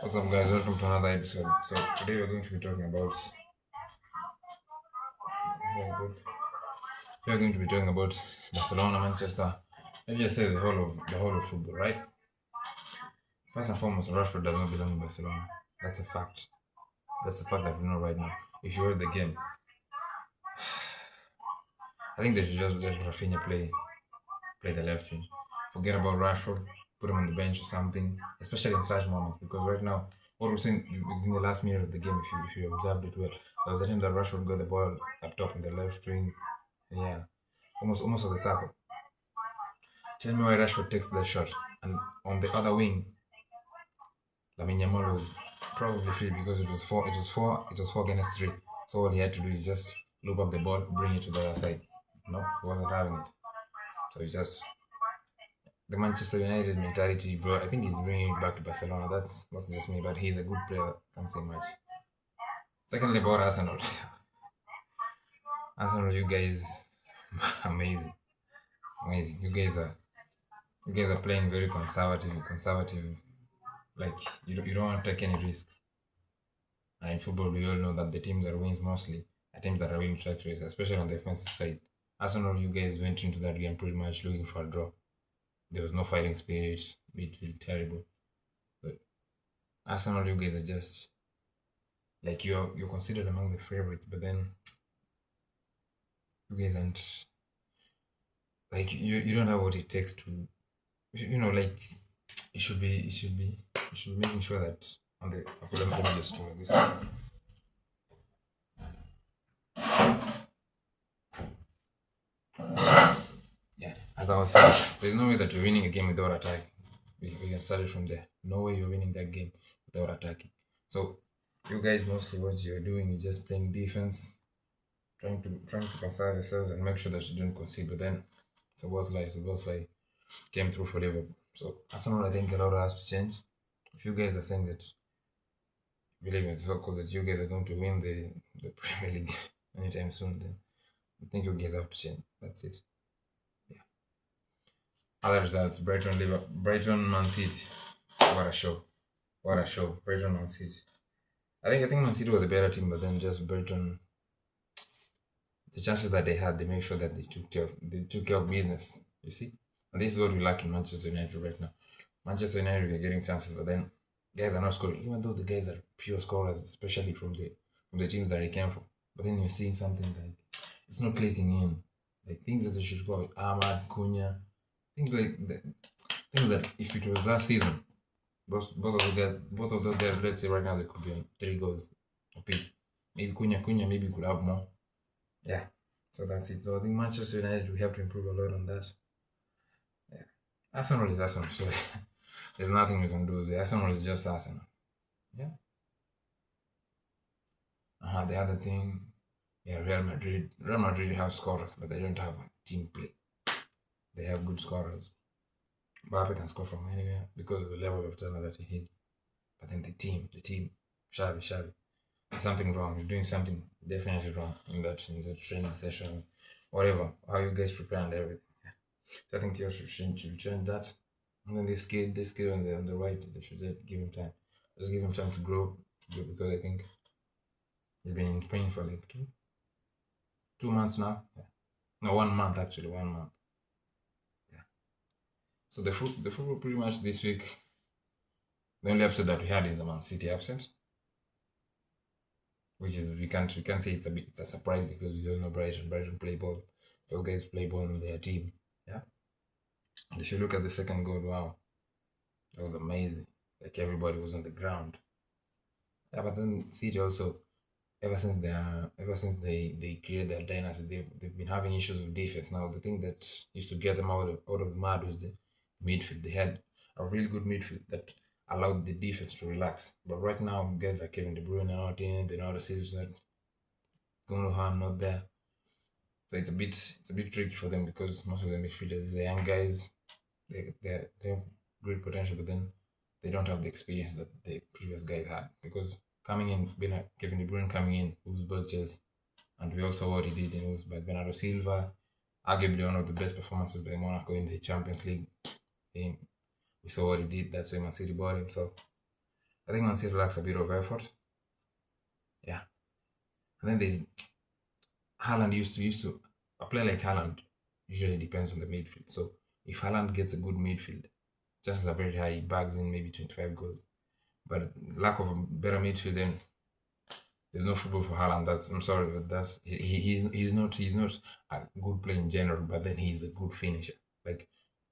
What's up, guys? Welcome to another episode. So today we're going to be talking about. That's good. We're going to be talking about Barcelona, Manchester. Let's just say the whole of football, right? First and foremost, Rashford does not belong in Barcelona. That's a fact. That's a fact that we know right now. If you watch the game, I think they should just let Rafinha play the left wing. Forget about Rashford. Put him on the bench or something, especially in clutch moments. Because right now, what we're seeing in the last minute of the game, if you observed it well, there was a time that Rashford got the ball up top in the left wing. Yeah, almost on the circle. Tell me why Rashford takes the shot, and on the other wing, Lamine Yamal was probably free because it was four against three. So all he had to do is just loop up the ball, bring it to the other side. No, he wasn't having it. So it's just the Manchester United mentality, bro. I think he's bringing it back to Barcelona. That's just me, but he's a good player. Can't say much. Secondly, about Arsenal. Arsenal, you guys, amazing, amazing. You guys are playing very conservative. Like you don't want to take any risks. And in football, we all know that the teams that wins mostly are teams that are winning track race, especially on the offensive side. Arsenal, you guys went into that game pretty much looking for a draw. There was no fighting spirit. Midfield terrible. But Arsenal, you guys are just like you're considered among the favorites, but then you guys aren't like you don't have what it takes to like you should be making sure that on the let me just do this. Yeah, as I was saying, there's no way that you're winning a game without attacking. We can start it from there. No way you're winning that game without attacking. So you guys mostly what you're doing is just playing defense, trying to conserve yourselves and make sure that you don't concede. But then it's a worst lie. Came through for Liverpool. So Arsenal, I think a lot has to change. If you guys are saying that believe in soccer that you guys are going to win the Premier League anytime soon, then I think you guys have to change. That's it. Yeah. Other results: Brighton, Man City. What a show! What a show! Brighton, Man City. I think Man City was a better team, but then just Brighton. The chances that they had, they make sure that they took care of business. You see, and this is what we lack in Manchester United right now. Manchester United, we are getting chances, but then guys are not scoring. Even though the guys are pure scorers, especially from the teams that they came from. But then you're seeing something like it's not clicking in. Like things that they should go with Ahmad, Cunha, things like that. Things that if it was last season, both of those guys, let's say right now they could be on 3 goals apiece. Maybe Cunha, maybe could have more. Yeah. So that's it. So I think Manchester United we have to improve a lot on that. Yeah. Arsenal is Arsenal, so there's nothing we can do. The Arsenal is just Arsenal. Yeah. The other thing, yeah, Real Madrid. Real Madrid have scorers, but they don't have a team play. They have good scorers. Mbappe can score from anywhere because of the level of talent that he has. But then the team, Xavi, there's something wrong. You're doing something definitely wrong in that training session, whatever. How you guys prepare and everything. Yeah. So I think you should change that. And then this kid on the right, they should just give him time. Just give him time to grow because I think he's been in training for like 2 months now. Yeah. No, 1 month actually, 1 month. Yeah. So the football pretty much this week. The only upset that we had is the Man City upset, which is we can't say it's a surprise because we all know Brighton play ball. Those guys play ball in their team. Yeah. And if you look at the second goal, wow, that was amazing. Like everybody was on the ground. Yeah, but then City also, ever since they created their dynasty, they've been having issues with defense. Now the thing that used to get them out of the mud was the midfield. They had a really good midfield that allowed the defense to relax. But right now, guys like Kevin De Bruyne are not in, Bernardo Silva, Gundogan not there. So it's a bit tricky for them because most of the midfielders are young guys. They have great potential, but then they don't have the experience that the previous guys had. Because coming in, Kevin De Bruyne coming in, Wolfsburg, Chelsea, and we also saw what he did in Wolfsburg. Bernardo Silva, arguably one of the best performances by Monaco in the Champions League. Um, we saw what he did. That's why Man City bought him. So I think Man City lacks a bit of effort. Yeah, and then there's Haaland used to a player like Haaland usually depends on the midfield. So if Haaland gets a good midfield, chances are very high he bags in maybe 25 goals. But lack of a better midfield, then there's no football for Haaland. I'm sorry, but he's not a good player in general. But then he's a good finisher. Like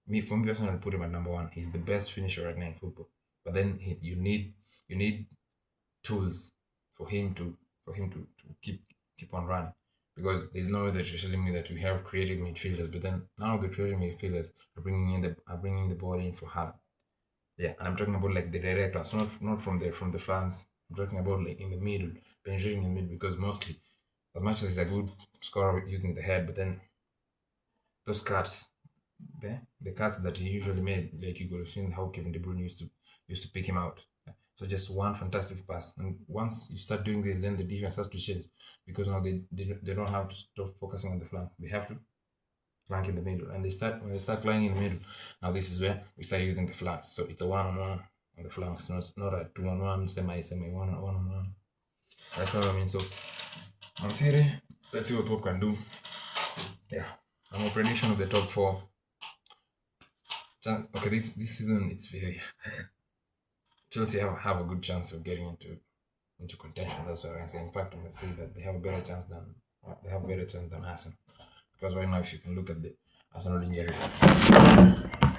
me, for me personally, I put him at number one. He's the best finisher right now in football. But then you need tools for him to keep on running. Because there's no way that you're telling me that we have creative midfielders, but then none of the creative midfielders are bringing the ball in for Haaland. Yeah, and I'm talking about like the direct pass, not from the flanks. I'm talking about like in the middle, penetrating in the middle, because mostly, as much as he's a good scorer using the head, but then those cuts, the cuts that he usually made, like you could have seen how Kevin De Bruyne used to pick him out. Yeah. So just one fantastic pass, and once you start doing this, then the defense has to change because now they don't have to stop focusing on the flank. They have to flank in the middle, and when they start flying in the middle. Now this is where we start using the flanks. So it's a one-on-one on the flanks, not a two-on-one, semi one-on-one. That's what I mean. So on City, let's see what Pop can do. Yeah, my prediction of the top four. Okay, this season it's very Chelsea have a good chance of getting into contention. That's what I say. In fact, I'm gonna say that they have a better chance than Arsenal, because right now, if you can look at the Arsenal injury list,